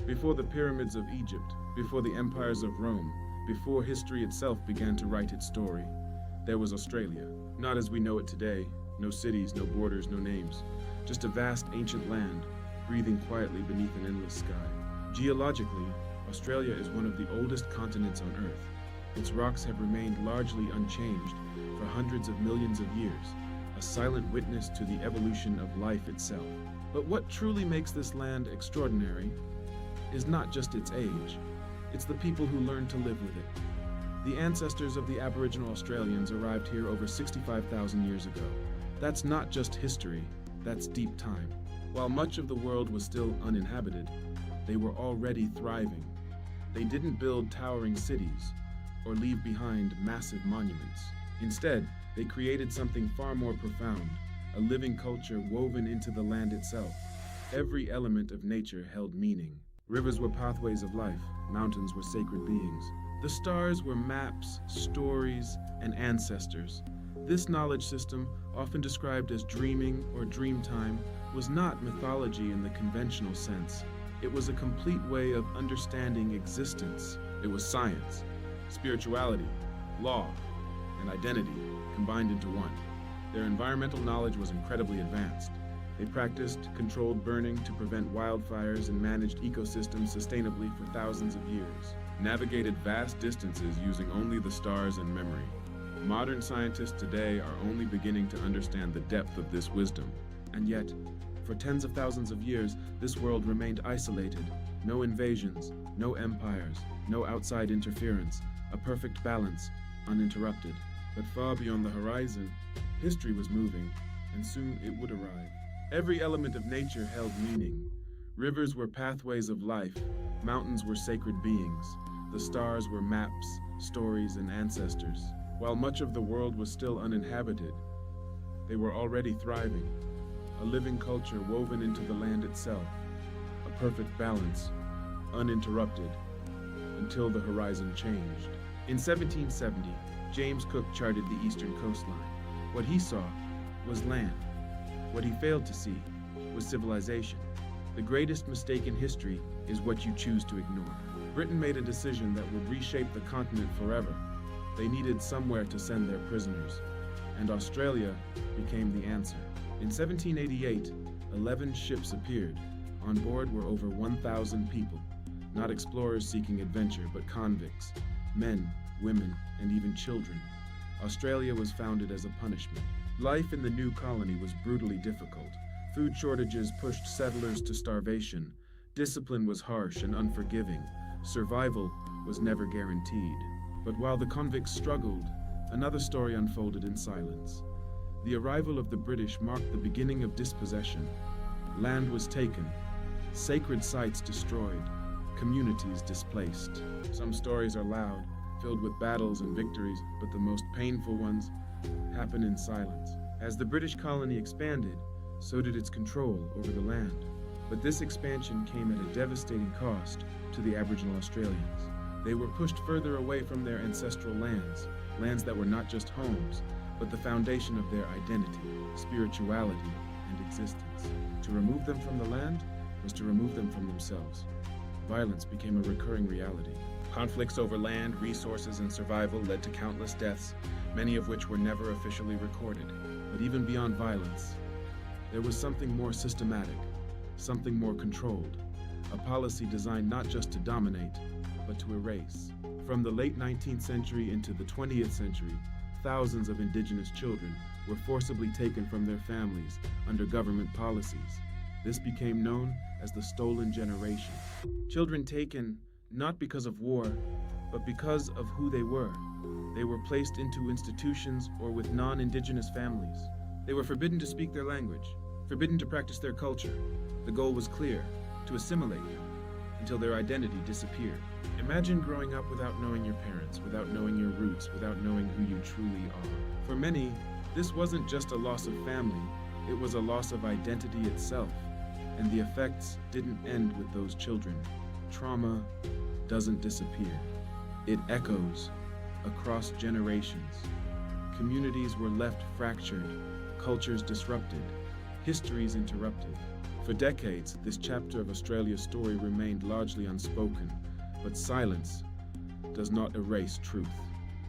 Before the pyramids of Egypt, before the empires of Rome, before history itself began to write its story, there was Australia. Not as we know it today, no cities, no borders, no names, just a vast ancient land, breathing quietly beneath an endless sky. Geologically, Australia is one of the oldest continents on Earth. Its rocks have remained largely unchanged for hundreds of millions of years, a silent witness to the evolution of life itself. But what truly makes this land extraordinary is not just its age, it's the people who learned to live with it. The ancestors of the Aboriginal Australians arrived here over 65,000 years ago. That's not just history, that's deep time. While much of the world was still uninhabited, they were already thriving. They didn't build towering cities or leave behind massive monuments. Instead, they created something far more profound, a living culture woven into the land itself. Every element of nature held meaning. Rivers were pathways of life, mountains were sacred beings. The stars were maps, stories, and ancestors. This knowledge system, often described as dreaming or dream time, was not mythology in the conventional sense. It was a complete way of understanding existence. It was science, spirituality, law, and identity combined into one. Their environmental knowledge was incredibly advanced. They practiced controlled burning to prevent wildfires and managed ecosystems sustainably for thousands of years, navigated vast distances using only the stars and memory. Modern scientists today are only beginning to understand the depth of this wisdom. And yet, for tens of thousands of years, this world remained isolated. No invasions, no empires, no outside interference, a perfect balance, uninterrupted. But far beyond the horizon, history was moving, and soon it would arrive. Every element of nature held meaning. Rivers were pathways of life, mountains were sacred beings, the stars were maps, stories, and ancestors. While much of the world was still uninhabited, they were already thriving, a living culture woven into the land itself, a perfect balance, uninterrupted, until the horizon changed. In 1770, James Cook charted the eastern coastline. What he saw was land. What he failed to see was civilization. The greatest mistake in history is what you choose to ignore. Britain made a decision that would reshape the continent forever. They needed somewhere to send their prisoners, and Australia became the answer. In 1788, 11 ships appeared. On board were over 1,000 people, not explorers seeking adventure, but convicts, men, women, and even children. Australia was founded as a punishment. Life in the new colony was brutally difficult. Food shortages pushed settlers to starvation. Discipline was harsh and unforgiving. Survival was never guaranteed. But while the convicts struggled, another story unfolded in silence. The arrival of the British marked the beginning of dispossession. Land was taken, sacred sites destroyed, communities displaced. Some stories are loud, filled with battles and victories, but the most painful ones happen in silence. As the British colony expanded, so did its control over the land. But this expansion came at a devastating cost to the Aboriginal Australians. They were pushed further away from their ancestral lands, lands that were not just homes, but the foundation of their identity, spirituality, and existence. To remove them from the land was to remove them from themselves. Violence became a recurring reality. Conflicts over land, resources, and survival led to countless deaths, many of which were never officially recorded. But even beyond violence, there was something more systematic, something more controlled, a policy designed not just to dominate, but to erase. From the late 19th century into the 20th century, thousands of indigenous children were forcibly taken from their families under government policies. This became known as the stolen generation. Children taken not because of war, but because of who they were. They were placed into institutions or with non-indigenous families. They were forbidden to speak their language, forbidden to practice their culture. The goal was clear, to assimilate them, until their identity disappeared. Imagine growing up without knowing your parents, without knowing your roots, without knowing who you truly are. For many, this wasn't just a loss of family, it was a loss of identity itself. And the effects didn't end with those children. Trauma doesn't disappear. It echoes across generations. Communities were left fractured, cultures disrupted, histories interrupted. For decades, this chapter of Australia's story remained largely unspoken, but silence does not erase truth.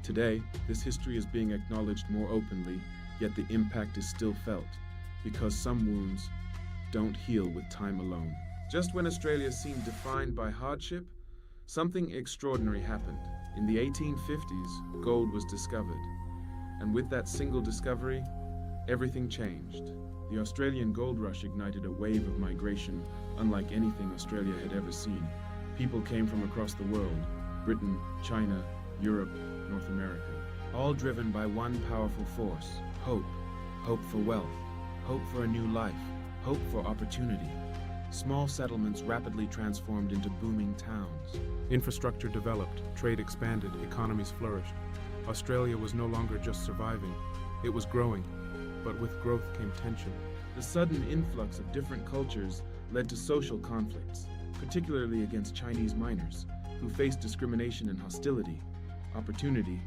Today, this history is being acknowledged more openly, yet the impact is still felt, because some wounds don't heal with time alone. Just when Australia seemed defined by hardship, something extraordinary happened. In the 1850s, gold was discovered, and with that single discovery, everything changed. The Australian gold rush ignited a wave of migration unlike anything Australia had ever seen. People came from across the world: Britain, China, Europe, North America, all driven by one powerful force: hope. Hope for wealth, hope for a new life, hope for opportunity. Small settlements rapidly transformed into booming towns. Infrastructure developed, trade expanded, economies flourished. Australia was no longer just surviving, it was growing. But with growth came tension. The sudden influx of different cultures led to social conflicts, particularly against Chinese miners, who faced discrimination and hostility. Opportunity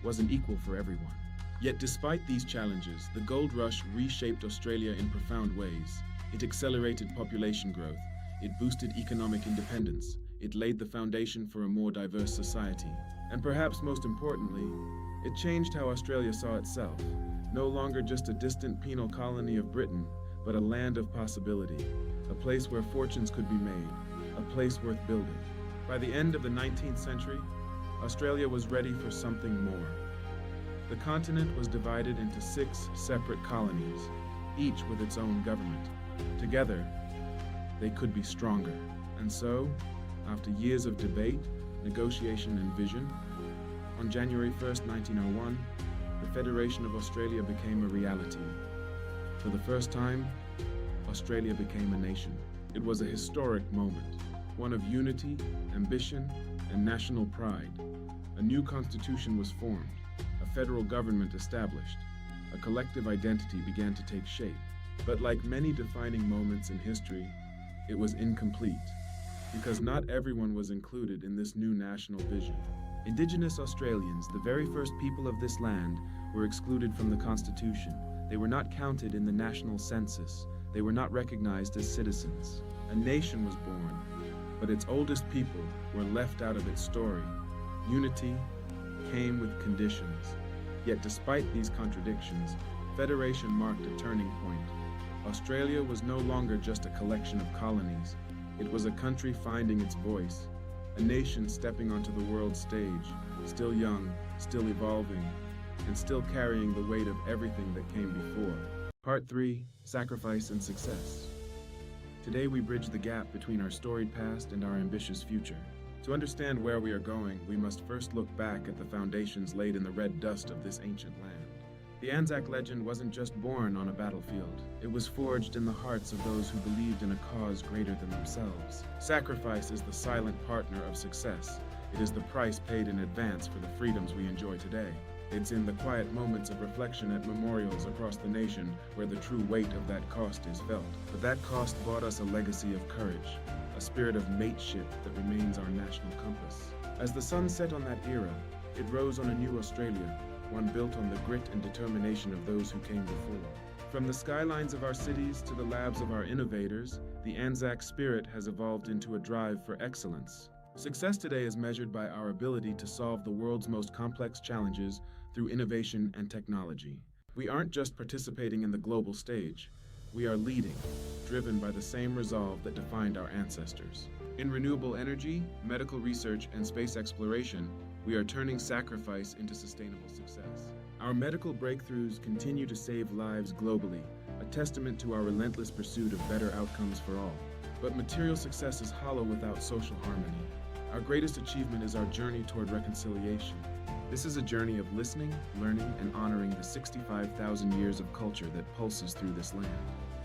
wasn't equal for everyone. Yet despite these challenges, the gold rush reshaped Australia in profound ways. It accelerated population growth, it boosted economic independence, it laid the foundation for a more diverse society. And perhaps most importantly, it changed how Australia saw itself. No longer just a distant penal colony of Britain, but a land of possibility, a place where fortunes could be made, a place worth building. By the end of the 19th century, Australia was ready for something more. The continent was divided into 6 separate colonies, each with its own government. Together, they could be stronger. And so, after years of debate, negotiation, and vision, on January 1st, 1901, the Federation of Australia became a reality. For the first time, Australia became a nation. It was a historic moment, one of unity, ambition, and national pride. A new constitution was formed, a federal government established, a collective identity began to take shape. But like many defining moments in history, it was incomplete, because not everyone was included in this new national vision. Indigenous Australians, the very first people of this land, were excluded from the Constitution. They were not counted in the national census. They were not recognized as citizens. A nation was born, but its oldest people were left out of its story. Unity came with conditions. Yet despite these contradictions, federation marked a turning point. Australia was no longer just a collection of colonies. It was a country finding its voice, a nation stepping onto the world stage, still young, still evolving, and still carrying the weight of everything that came before. Part 3, Sacrifice and Success. Today we bridge the gap between our storied past and our ambitious future. To understand where we are going, we must first look back at the foundations laid in the red dust of this ancient land. The Anzac legend wasn't just born on a battlefield. It was forged in the hearts of those who believed in a cause greater than themselves. Sacrifice is the silent partner of success. It is the price paid in advance for the freedoms we enjoy today. It's in the quiet moments of reflection at memorials across the nation where the true weight of that cost is felt. But that cost brought us a legacy of courage, a spirit of mateship that remains our national compass. As the sun set on that era, it rose on a new Australia, one built on the grit and determination of those who came before. From the skylines of our cities to the labs of our innovators, the Anzac spirit has evolved into a drive for excellence. Success today is measured by our ability to solve the world's most complex challenges through innovation and technology. We aren't just participating in the global stage. We are leading, driven by the same resolve that defined our ancestors. In renewable energy, medical research, and space exploration, we are turning sacrifice into sustainable success. Our medical breakthroughs continue to save lives globally, a testament to our relentless pursuit of better outcomes for all. But material success is hollow without social harmony. Our greatest achievement is our journey toward reconciliation. This is a journey of listening, learning, and honoring the 65,000 years of culture that pulses through this land.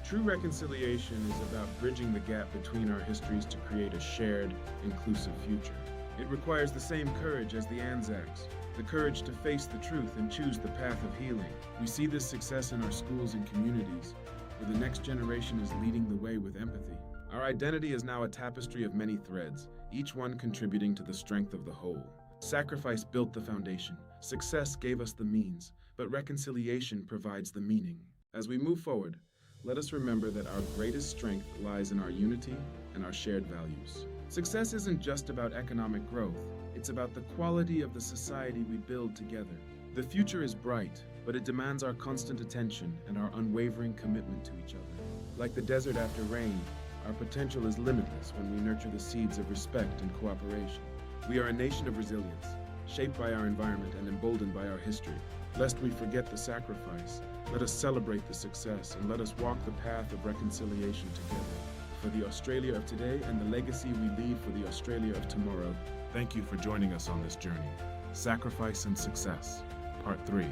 True reconciliation is about bridging the gap between our histories to create a shared, inclusive future. It requires the same courage as the Anzacs, the courage to face the truth and choose the path of healing. We see this success in our schools and communities, where the next generation is leading the way with empathy. Our identity is now a tapestry of many threads, each one contributing to the strength of the whole. Sacrifice built the foundation, success gave us the means, but reconciliation provides the meaning. As we move forward, let us remember that our greatest strength lies in our unity and our shared values. Success isn't just about economic growth, it's about the quality of the society we build together. The future is bright, but it demands our constant attention and our unwavering commitment to each other. Like the desert after rain, our potential is limitless when we nurture the seeds of respect and cooperation. We are a nation of resilience, shaped by our environment and emboldened by our history. Lest we forget the sacrifice, let us celebrate the success and let us walk the path of reconciliation together. For the Australia of today and the legacy we leave for the Australia of tomorrow, thank you for joining us on this journey. Sacrifice and Success, Part 3.